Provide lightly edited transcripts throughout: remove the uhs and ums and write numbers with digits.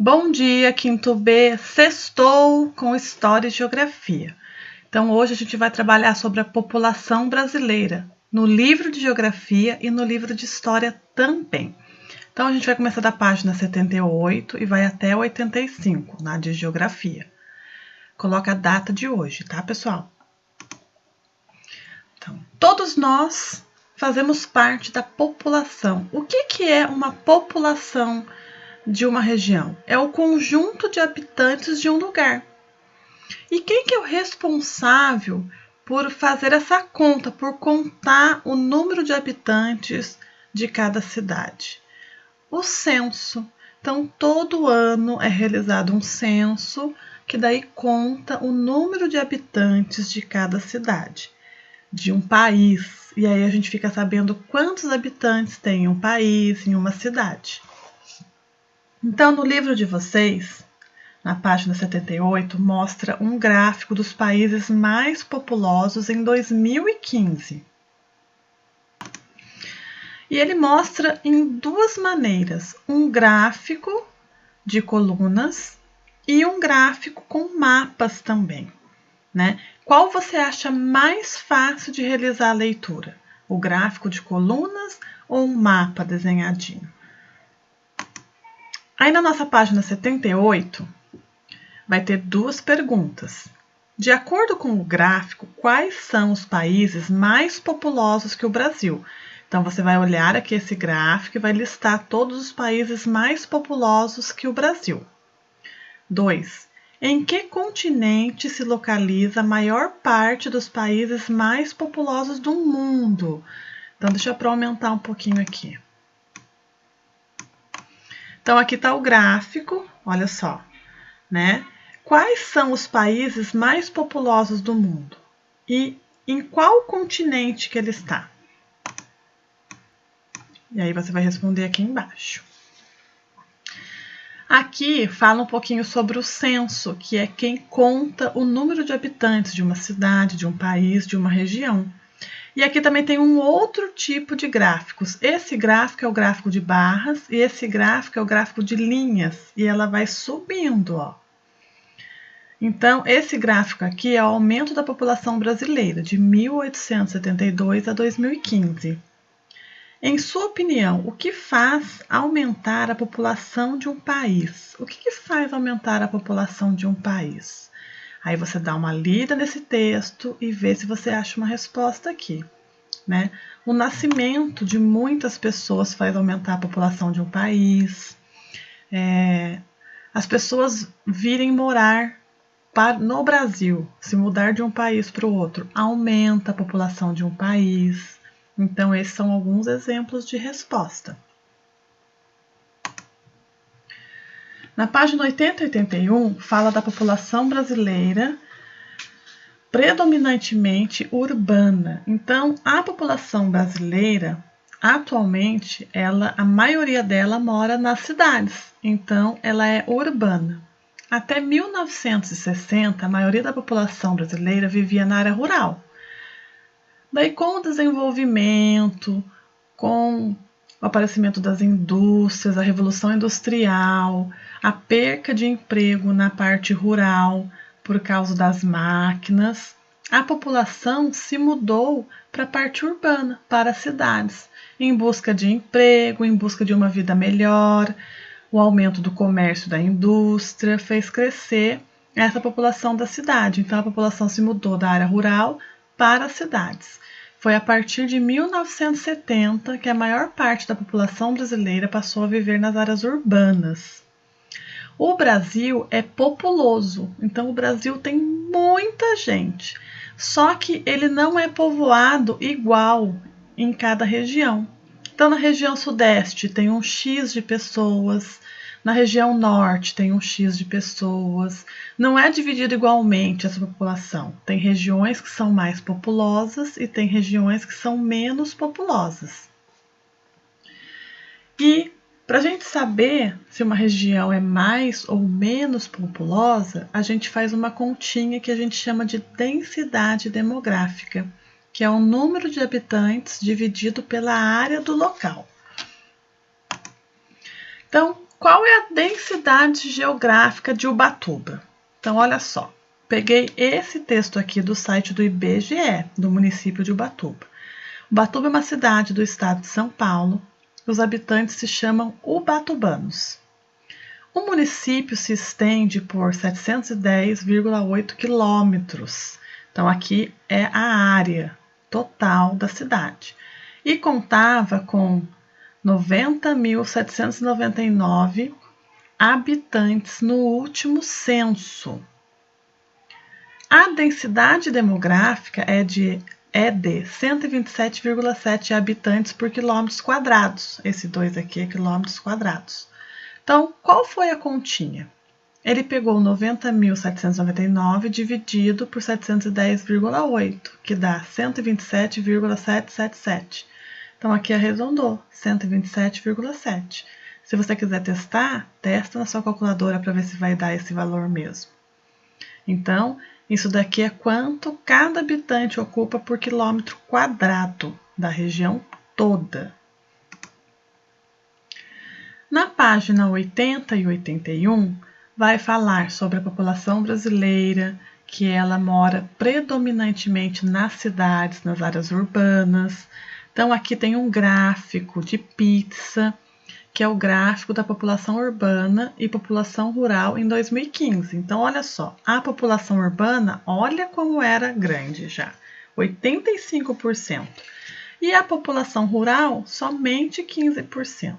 Bom dia, quinto B, sextou com História e Geografia. Então, hoje a gente vai trabalhar sobre a população brasileira, no livro de Geografia e no livro de História também. Então, a gente vai começar da página 78 e vai até 85, na de Geografia. Coloca a data de hoje, tá, pessoal? Então, todos nós fazemos parte da população. O que é uma população de uma região? É o conjunto de habitantes de um lugar. E quem que é o responsável por fazer essa conta, por contar o número de habitantes de cada cidade? O censo. Então, todo ano é realizado um censo, que daí conta o número de habitantes de cada cidade, de um país. E aí a gente fica sabendo quantos habitantes tem um país, em uma cidade. Então, no livro de vocês, na página 78, mostra um gráfico dos países mais populosos em 2015. E ele mostra em duas maneiras, um gráfico de colunas e um gráfico com mapas também, né? Qual você acha mais fácil de realizar a leitura? O gráfico de colunas ou um mapa desenhadinho? Aí na nossa página 78, vai ter duas perguntas. De acordo com o gráfico, quais são os países mais populosos que o Brasil? Então, você vai olhar aqui esse gráfico e vai listar todos os países mais populosos que o Brasil. 2. Em que continente se localiza a maior parte dos países mais populosos do mundo? Então, deixa eu aumentar um pouquinho aqui. Então, aqui está o gráfico, olha só, né? Quais são os países mais populosos do mundo? E em qual continente que ele está? E aí você vai responder aqui embaixo. Aqui fala um pouquinho sobre o censo, que é quem conta o número de habitantes de uma cidade, de um país, de uma região. E aqui também tem um outro tipo de gráficos. Esse gráfico é o gráfico de barras e esse gráfico é o gráfico de linhas. E ela vai subindo, ó. Então, esse gráfico aqui é o aumento da população brasileira, de 1872 a 2015. Em sua opinião, o que faz aumentar a população de um país? O que faz aumentar a população de um país? Aí você dá uma lida nesse texto e vê se você acha uma resposta aqui, né? O nascimento de muitas pessoas faz aumentar a população de um país. As pessoas virem morar no Brasil, se mudar de um país para o outro, aumenta a população de um país. Então, esses são alguns exemplos de resposta. Na página 80 e 81, fala da população brasileira predominantemente urbana. Então, a população brasileira, atualmente, a maioria dela mora nas cidades. Então, ela é urbana. Até 1960, a maioria da população brasileira vivia na área rural. Daí, com o desenvolvimento, com o aparecimento das indústrias, a revolução industrial, a perca de emprego na parte rural por causa das máquinas, a população se mudou para a parte urbana, para as cidades, em busca de emprego, em busca de uma vida melhor. O aumento do comércio da indústria fez crescer essa população da cidade. Então, a população se mudou da área rural para as cidades. Foi a partir de 1970 que a maior parte da população brasileira passou a viver nas áreas urbanas. O Brasil é populoso, então o Brasil tem muita gente, só que ele não é povoado igual em cada região. Então, na região sudeste tem um X de pessoas, na região norte tem um X de pessoas. Não é dividido igualmente essa população. Tem regiões que são mais populosas e tem regiões que são menos populosas. E para a gente saber se uma região é mais ou menos populosa, a gente faz uma continha que a gente chama de densidade demográfica, que é o número de habitantes dividido pela área do local. Então, Qual é a densidade geográfica de Ubatuba? Então, olha só. Peguei esse texto aqui do site do IBGE, do município de Ubatuba. Ubatuba é uma cidade do estado de São Paulo. Os habitantes se chamam ubatubanos. O município se estende por 710,8 quilômetros. Então, aqui é a área total da cidade. E contava com 90.799 habitantes no último censo. A densidade demográfica é de 127,7 habitantes por quilômetros quadrados. Esse 2 aqui é quilômetros quadrados. Então, qual foi a continha? Ele pegou 90.799 dividido por 710,8, que dá 127,777. Então, aqui arredondou, 127,7. Se você quiser testar, testa na sua calculadora para ver se vai dar esse valor mesmo. Então, isso daqui é quanto cada habitante ocupa por quilômetro quadrado da região toda. Na página 80 e 81, vai falar sobre a população brasileira, que ela mora predominantemente nas cidades, nas áreas urbanas. Então, aqui tem um gráfico de pizza, que é o gráfico da população urbana e população rural em 2015. Então, olha só, a população urbana, olha como era grande já, 85%. E a população rural, somente 15%.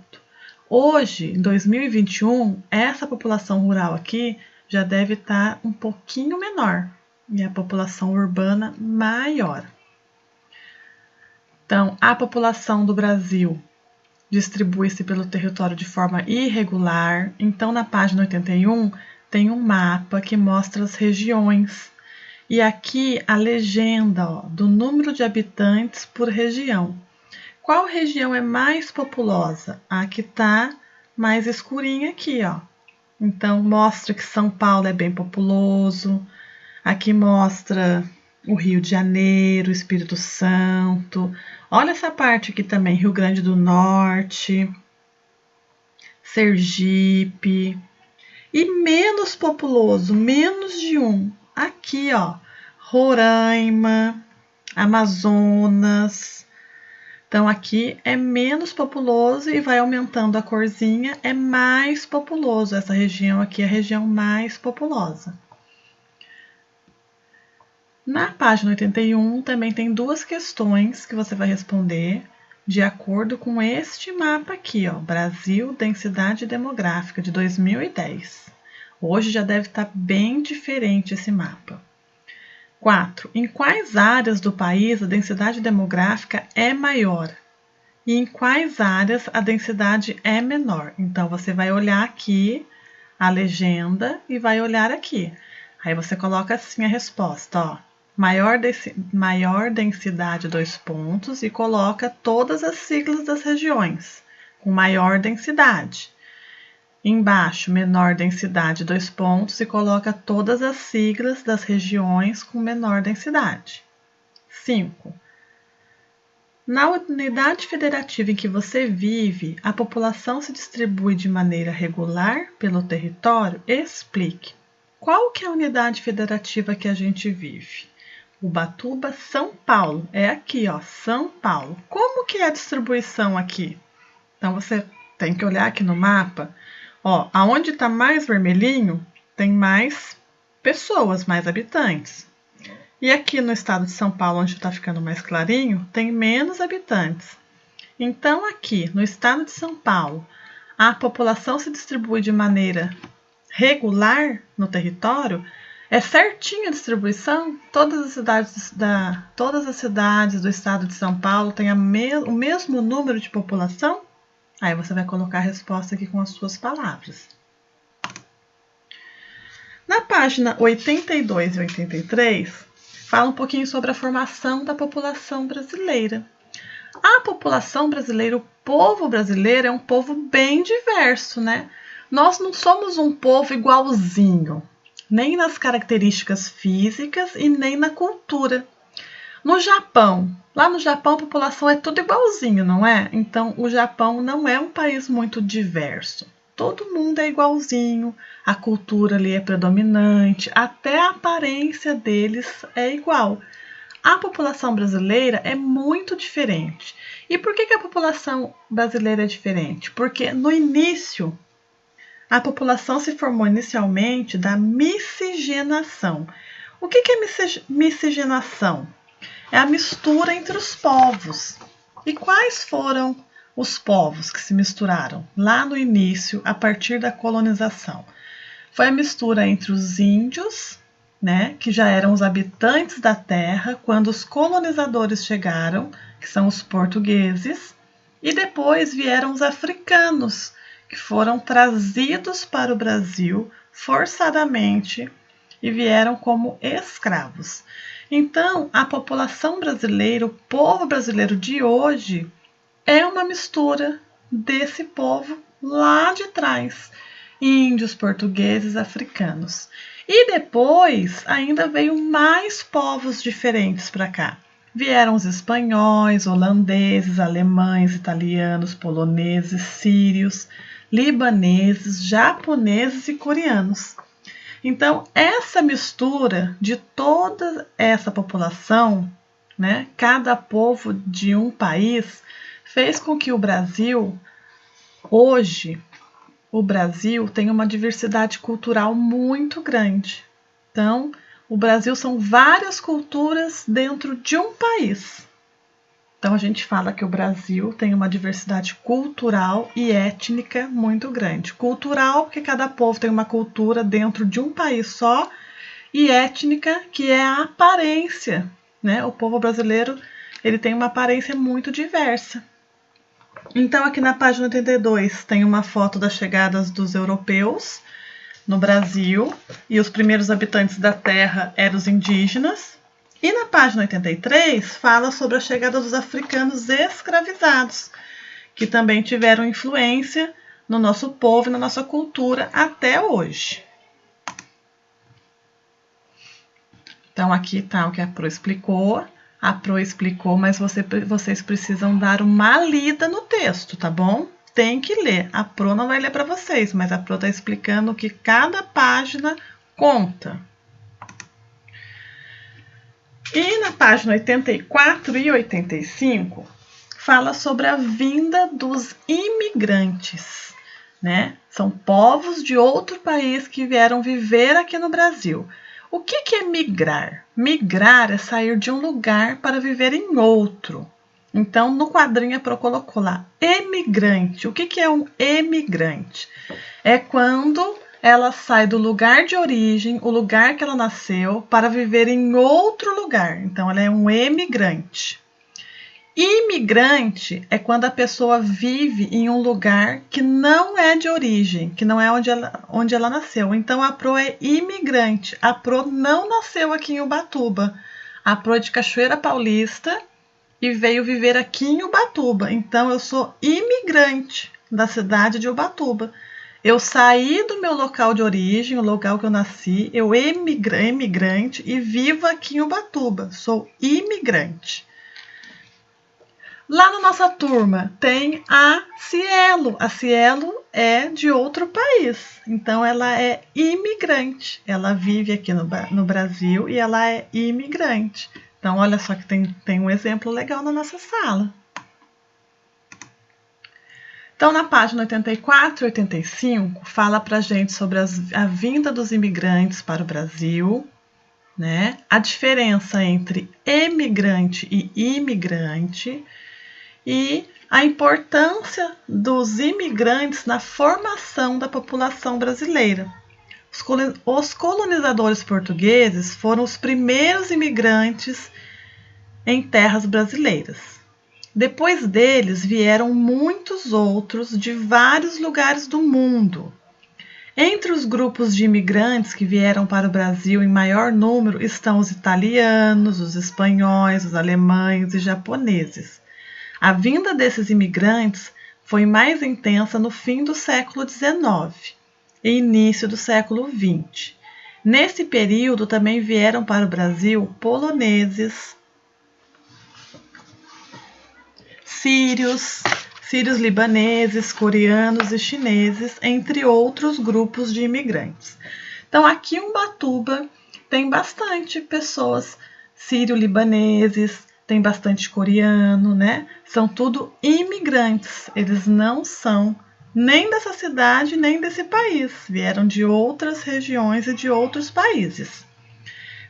Hoje, em 2021, essa população rural aqui já deve estar um pouquinho menor e a população urbana maior. Então, a população do Brasil distribui-se pelo território de forma irregular. Então, na página 81, tem um mapa que mostra as regiões. E aqui a legenda do número de habitantes por região. Qual região é mais populosa? A que está mais escurinha aqui, ó. Então, mostra que São Paulo é bem populoso. Aqui mostra o Rio de Janeiro, Espírito Santo. Olha essa parte aqui também, Rio Grande do Norte, Sergipe. E menos populoso, menos de um. Aqui, ó, Roraima, Amazonas. Então, aqui é menos populoso e vai aumentando a corzinha, é mais populoso. Essa região aqui é a região mais populosa. Na página 81 também tem duas questões que você vai responder de acordo com este mapa aqui, ó, Brasil, densidade demográfica de 2010. Hoje já deve estar bem diferente esse mapa. 4. Em quais áreas do país a densidade demográfica é maior? E em quais áreas a densidade é menor? Então, você vai olhar aqui a legenda e vai olhar aqui. Aí você coloca assim a resposta, ó. Maior densidade, 2 pontos, e coloca todas as siglas das regiões, com maior densidade. Embaixo, menor densidade, 2 pontos, e coloca todas as siglas das regiões com menor densidade. 5. Na unidade federativa em que você vive, a população se distribui de maneira regular pelo território? Explique. Qual que é a unidade federativa que a gente vive? Ubatuba, São Paulo. É aqui, ó, São Paulo. Como que é a distribuição aqui? Então, você tem que olhar aqui no mapa. Ó, aonde está mais vermelhinho, tem mais pessoas, mais habitantes. E aqui no estado de São Paulo, onde está ficando mais clarinho, tem menos habitantes. Então, aqui no estado de São Paulo, a população se distribui de maneira regular no território. É certinha a distribuição? Todas as cidades do estado de São Paulo têm o mesmo número de população? Aí você vai colocar a resposta aqui com as suas palavras. Na página 82 e 83, fala um pouquinho sobre a formação da população brasileira. A população brasileira, o povo brasileiro, é um povo bem diverso, né? Nós não somos um povo igualzinho, nem nas características físicas e nem na cultura. No Japão, lá no Japão a população é tudo igualzinho, não é? Então, o Japão não é um país muito diverso. todo mundo é igualzinho, a cultura ali é predominante, até a aparência deles é igual. A população brasileira é muito diferente. E por que a população brasileira é diferente? Porque no início, a população se formou inicialmente da miscigenação. O que é miscigenação? É a mistura entre os povos. E quais foram os povos que se misturaram lá no início, a partir da colonização? Foi a mistura entre os índios, né, que já eram os habitantes da terra quando os colonizadores chegaram, que são os portugueses, e depois vieram os africanos, que foram trazidos para o Brasil forçadamente e vieram como escravos. Então, a população brasileira, o povo brasileiro de hoje, é uma mistura desse povo lá de trás, índios, portugueses, africanos. E depois ainda veio mais povos diferentes para cá. Vieram os espanhóis, holandeses, alemães, italianos, poloneses, sírios, libaneses, japoneses e coreanos. Então, essa mistura de toda essa população, né, cada povo de um país, fez com que o Brasil, hoje, o Brasil tem uma diversidade cultural muito grande. Então, o Brasil são várias culturas dentro de um país. Então, a gente fala que o Brasil tem uma diversidade cultural e étnica muito grande. Cultural, porque cada povo tem uma cultura dentro de um país só, e étnica, que é a aparência, né? O povo brasileiro, ele tem uma aparência muito diversa. Então, aqui na página 82 tem uma foto das chegadas dos europeus no Brasil, e os primeiros habitantes da terra eram os indígenas. E na página 83 fala sobre a chegada dos africanos escravizados, que também tiveram influência no nosso povo e na nossa cultura até hoje. Então, aqui está o que a Pro explicou. A Pro explicou, mas vocês precisam dar uma lida no texto, tá bom? Tem que ler. A Pro não vai ler para vocês, mas a Pro está explicando que cada página conta. E na página 84 e 85, fala sobre a vinda dos imigrantes, né? São povos de outro país que vieram viver aqui no Brasil. O que é migrar? Migrar é sair de um lugar para viver em outro. Então, no quadrinho a Pro colocou lá, emigrante. O que é um emigrante? É quando ela sai do lugar de origem, o lugar que ela nasceu, para viver em outro lugar. Então, ela é um emigrante. Imigrante é quando a pessoa vive em um lugar que não é de origem, que não é onde ela nasceu. Então, a Pro é imigrante. A Pro não nasceu aqui em Ubatuba. A Pro é de Cachoeira Paulista e veio viver aqui em Ubatuba. Então, eu sou imigrante da cidade de Ubatuba. Eu saí do meu local de origem, o local que eu nasci, eu emigrante e vivo aqui em Ubatuba. Sou imigrante. Lá na nossa turma tem a Cielo. A Cielo é de outro país, então ela é imigrante. Ela vive aqui no Brasil e ela é imigrante. Então, olha só que tem um exemplo legal na nossa sala. Então, na página 84 e 85, fala pra gente sobre a vinda dos imigrantes para o Brasil, né? A diferença entre emigrante e imigrante e a importância dos imigrantes na formação da população brasileira. Os colonizadores portugueses foram os primeiros imigrantes em terras brasileiras. Depois deles vieram muitos outros de vários lugares do mundo. Entre os grupos de imigrantes que vieram para o Brasil em maior número estão os italianos, os espanhóis, os alemães e japoneses. A vinda desses imigrantes foi mais intensa no fim do século XIX e início do século XX. Nesse período também vieram para o Brasil poloneses, sírios, sírios libaneses, coreanos e chineses, entre outros grupos de imigrantes. Então, aqui em Ubatuba tem bastante pessoas sírio-libaneses, tem bastante coreano, né? São tudo imigrantes, eles não são nem dessa cidade, nem desse país, vieram de outras regiões e de outros países.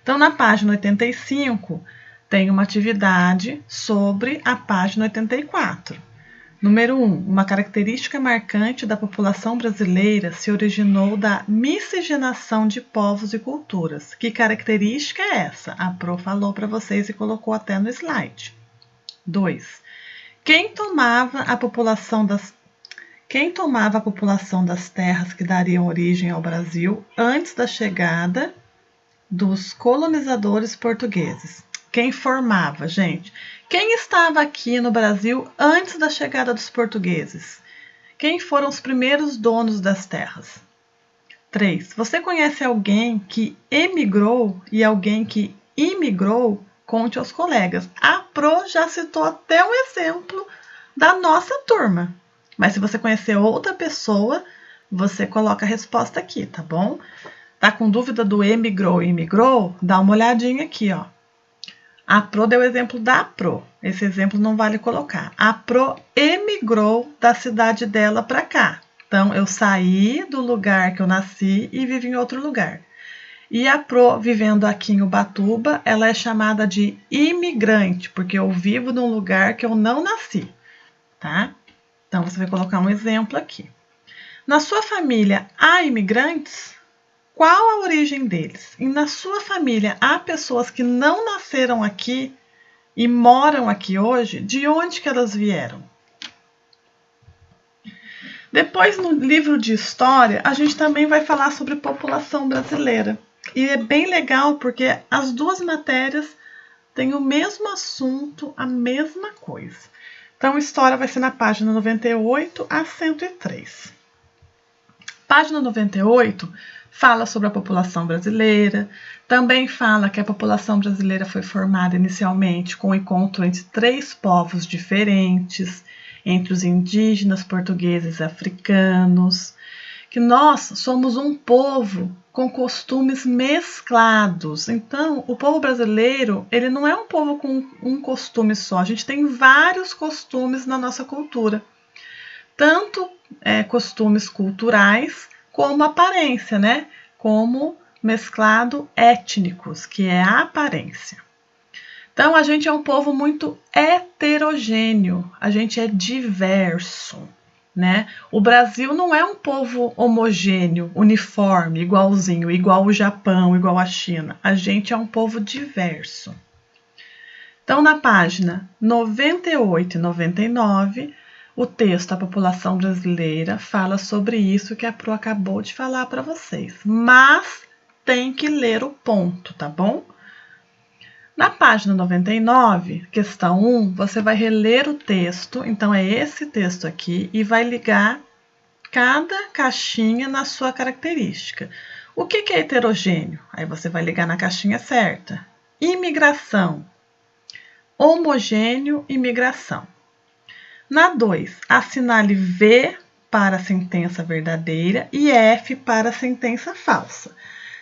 Então, na página 85, tem uma atividade sobre a página 84. Número 1. Uma característica marcante da população brasileira se originou da miscigenação de povos e culturas. Que característica é essa? A Pro falou para vocês e colocou até no slide. 2. Quem tomava a população das terras que dariam origem ao Brasil antes da chegada dos colonizadores portugueses? Quem formava, gente? Quem estava aqui no Brasil antes da chegada dos portugueses? Quem foram os primeiros donos das terras? 3. Você conhece alguém que emigrou e alguém que imigrou? Conte aos colegas. A Pro já citou até um exemplo da nossa turma. Mas se você conhecer outra pessoa, você coloca a resposta aqui, tá bom? Tá com dúvida do emigrou e imigrou? Dá uma olhadinha aqui, ó. A Pro deu o exemplo da Pro. Esse exemplo não vale colocar. A Pro emigrou da cidade dela para cá. Então, eu saí do lugar que eu nasci e vivi em outro lugar. E a Pro, vivendo aqui em Ubatuba, ela é chamada de imigrante, porque eu vivo num lugar que eu não nasci, tá? Então, você vai colocar um exemplo aqui. Na sua família, há imigrantes? Qual a origem deles? E na sua família, há pessoas que não nasceram aqui e moram aqui hoje? De onde que elas vieram? Depois, no livro de história, a gente também vai falar sobre população brasileira. E é bem legal porque as duas matérias têm o mesmo assunto, a mesma coisa. Então, história vai ser na página 98 a 103. Página 98 fala sobre a população brasileira, também fala que a população brasileira foi formada inicialmente com o encontro entre 3 povos diferentes, entre os indígenas, portugueses e africanos, que nós somos um povo com costumes mesclados. Então, o povo brasileiro, ele não é um povo com um costume só, a gente tem vários costumes na nossa cultura, tanto costumes culturais, como aparência, né? Como mesclado étnicos, que é a aparência. Então, a gente é um povo muito heterogêneo, a gente é diverso, né? O Brasil não é um povo homogêneo, uniforme, igualzinho, igual o Japão, igual a China. A gente é um povo diverso. Então, na página 98 e 99, o texto A População Brasileira fala sobre isso que a Pro acabou de falar para vocês. Mas tem que ler o ponto, tá bom? Na página 99, questão 1, você vai reler o texto, então é esse texto aqui, e vai ligar cada caixinha na sua característica. O que é heterogêneo? Aí você vai ligar na caixinha certa. Imigração. Homogêneo e migração. Na 2, assinale V para a sentença verdadeira e F para a sentença falsa.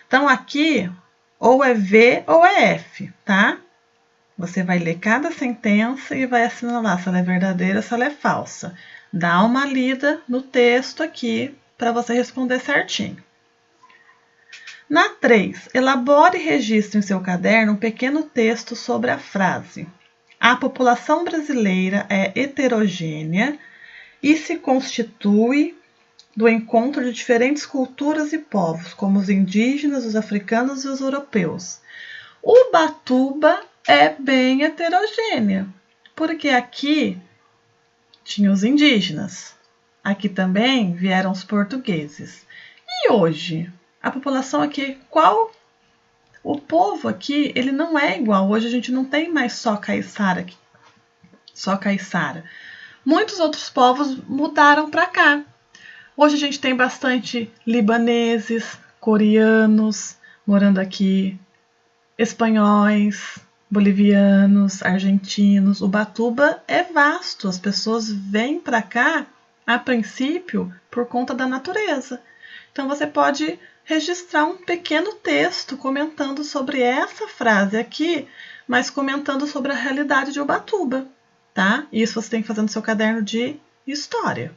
Então, aqui, ou é V ou é F, tá? Você vai ler cada sentença e vai assinalar se ela é verdadeira ou se ela é falsa. Dá uma lida no texto aqui para você responder certinho. Na 3, elabore e registre em seu caderno um pequeno texto sobre a frase: a população brasileira é heterogênea e se constitui do encontro de diferentes culturas e povos, como os indígenas, os africanos e os europeus. Ubatuba é bem heterogênea, porque aqui tinha os indígenas, aqui também vieram os portugueses. E hoje, a população aqui, o povo aqui, ele não é igual. Hoje a gente não tem mais só caiçara aqui. Só caiçara. Muitos outros povos mudaram para cá. Hoje a gente tem bastante libaneses, coreanos morando aqui, espanhóis, bolivianos, argentinos. Ubatuba é vasto, as pessoas vêm para cá, a princípio, por conta da natureza. Então você pode registrar um pequeno texto comentando sobre essa frase aqui, mas comentando sobre a realidade de Ubatuba, tá? Isso você tem que fazer no seu caderno de história.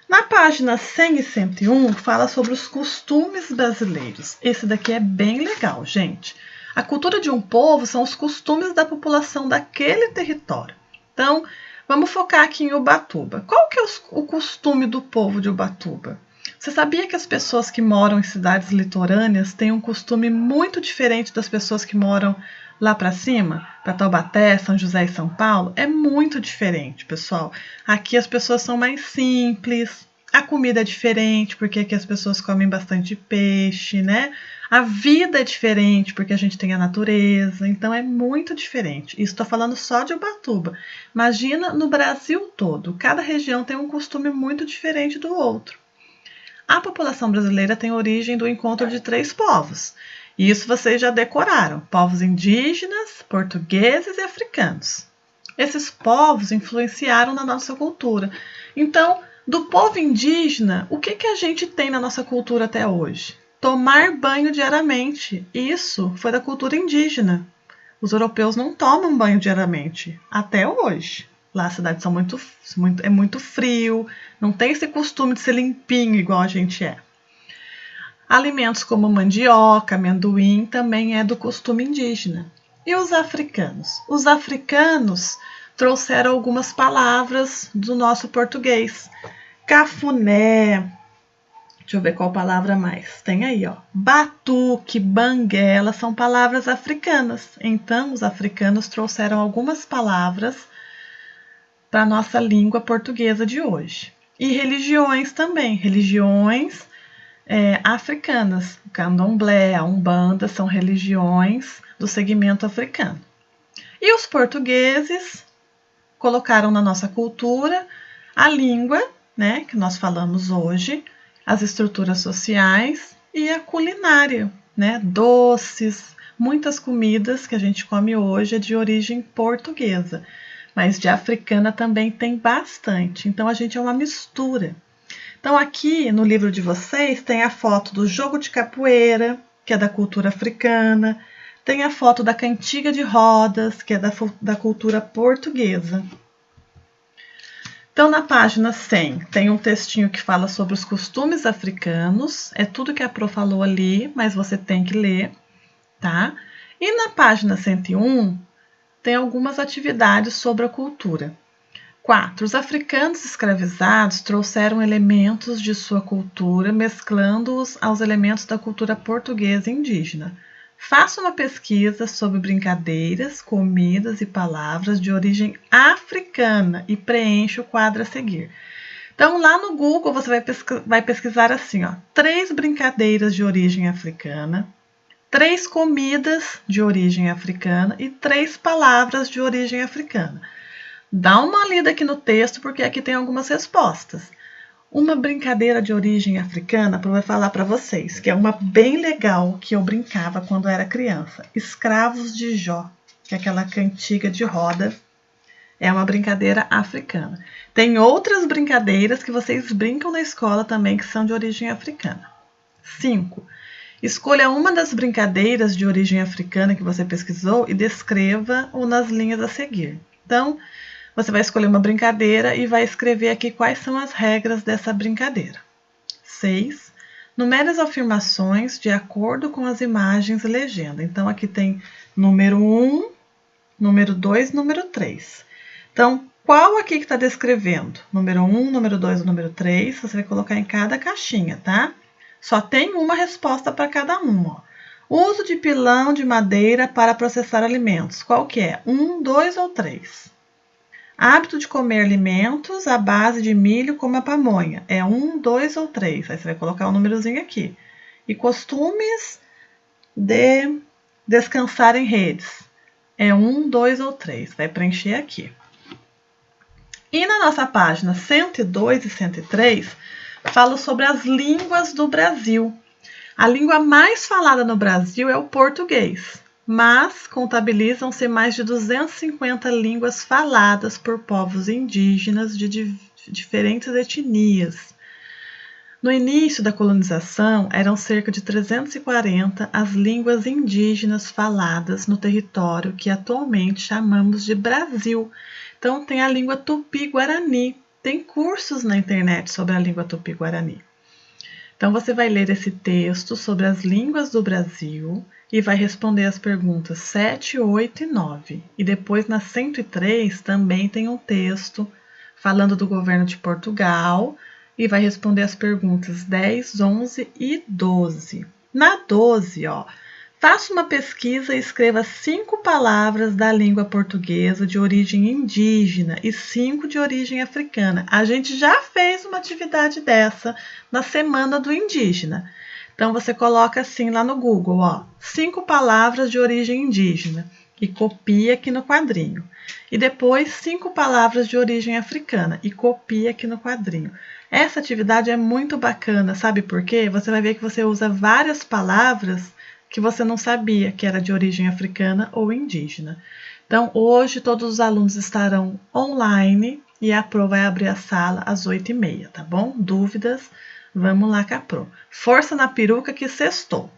Na página 100 e 101, fala sobre os costumes brasileiros. Esse daqui é bem legal, gente. A cultura de um povo são os costumes da população daquele território. Então, vamos focar aqui em Ubatuba. Qual que é o costume do povo de Ubatuba? Você sabia que as pessoas que moram em cidades litorâneas têm um costume muito diferente das pessoas que moram lá para cima, para Taubaté, São José e São Paulo? É muito diferente, pessoal. Aqui as pessoas são mais simples, a comida é diferente, porque aqui as pessoas comem bastante peixe, né? A vida é diferente, porque a gente tem a natureza, então é muito diferente. Isso estou falando só de Ubatuba. Imagina no Brasil todo, cada região tem um costume muito diferente do outro. A população brasileira tem origem do encontro de 3 povos. Isso vocês já decoraram: povos indígenas, portugueses e africanos. Esses povos influenciaram na nossa cultura. Então, do povo indígena, o que a gente tem na nossa cultura até hoje? Tomar banho diariamente. Isso foi da cultura indígena. Os europeus não tomam banho diariamente, até hoje. Lá as cidades são é muito frio, não tem esse costume de ser limpinho igual a gente é. Alimentos como mandioca, amendoim também é do costume indígena. E os africanos? Os africanos trouxeram algumas palavras do nosso português. Cafuné, deixa eu ver qual palavra mais. Tem aí, ó. Batuque, banguela, são palavras africanas. Então, os africanos trouxeram algumas palavras para a nossa língua portuguesa de hoje. E religiões também. Religiões africanas. O candomblé, a umbanda são religiões do segmento africano. E os portugueses colocaram na nossa cultura a língua, né, que nós falamos hoje, as estruturas sociais e a culinária, né, doces, muitas comidas que a gente come hoje é de origem portuguesa, mas de africana também tem bastante. Então a gente é uma mistura. Então aqui no livro de vocês tem a foto do jogo de capoeira, que é da cultura africana, tem a foto da cantiga de rodas, que é da cultura portuguesa. Então, na página 100, tem um textinho que fala sobre os costumes africanos. É tudo que a Pro falou ali, mas você tem que ler, tá? E na página 101, tem algumas atividades sobre a cultura. 4. Os africanos escravizados trouxeram elementos de sua cultura, mesclando-os aos elementos da cultura portuguesa e indígena. Faça uma pesquisa sobre brincadeiras, comidas e palavras de origem africana e preencha o quadro a seguir. Então, lá no Google, você vai pesquisar assim, ó, 3 brincadeiras de origem africana, 3 comidas de origem africana e 3 palavras de origem africana. Dá uma lida aqui no texto, porque aqui tem algumas respostas. Uma brincadeira de origem africana, eu vou falar para vocês, que é uma bem legal que eu brincava quando era criança. Escravos de Jó, que é aquela cantiga de roda, é uma brincadeira africana. Tem outras brincadeiras que vocês brincam na escola também, que são de origem africana. 5. Escolha uma das brincadeiras de origem africana que você pesquisou e descreva-o nas linhas a seguir. Então, você vai escolher uma brincadeira e vai escrever aqui quais são as regras dessa brincadeira. 6. Numere as afirmações de acordo com as imagens e legenda. Então, aqui tem número 1, número 2 e número 3. Então, qual aqui que está descrevendo? Número 1, número 2 ou número 3, você vai colocar em cada caixinha, tá? Só tem uma resposta para cada uma. Ó. Uso de pilão de madeira para processar alimentos. Qual que é? 1, 2 ou 3? Hábito de comer alimentos à base de milho como a pamonha. É 1, 2 ou 3? Aí você vai colocar um númerozinho aqui. E costumes de descansar em redes. É 1, 2 ou 3? Vai preencher aqui. E na nossa página 102 e 103, fala sobre as línguas do Brasil. A língua mais falada no Brasil é o português. mas contabilizam-se mais de 250 línguas faladas por povos indígenas de diferentes etnias. No início da colonização, eram cerca de 340 as línguas indígenas faladas no território que atualmente chamamos de Brasil. Então, tem a língua Tupi-Guarani. Tem cursos na internet sobre a língua Tupi-Guarani. Então, você vai ler esse texto sobre as línguas do Brasil e vai responder as perguntas 7, 8 e 9. E depois, na 103, também tem um texto falando do governo de Portugal e vai responder as perguntas 10, 11 e 12. Na 12, faça uma pesquisa e escreva 5 palavras da língua portuguesa de origem indígena e 5 de origem africana. A gente já fez uma atividade dessa na Semana do Indígena. Então, você coloca assim lá no Google, 5 palavras de origem indígena e copia aqui no quadrinho. E depois 5 palavras de origem africana e copia aqui no quadrinho. Essa atividade é muito bacana, sabe por quê? Você vai ver que você usa várias palavras que você não sabia que era de origem africana ou indígena. Então, hoje todos os alunos estarão online e a Pro vai abrir a sala às 8h30, tá bom? Dúvidas? Vamos lá com a Pro. Força na peruca que sextou!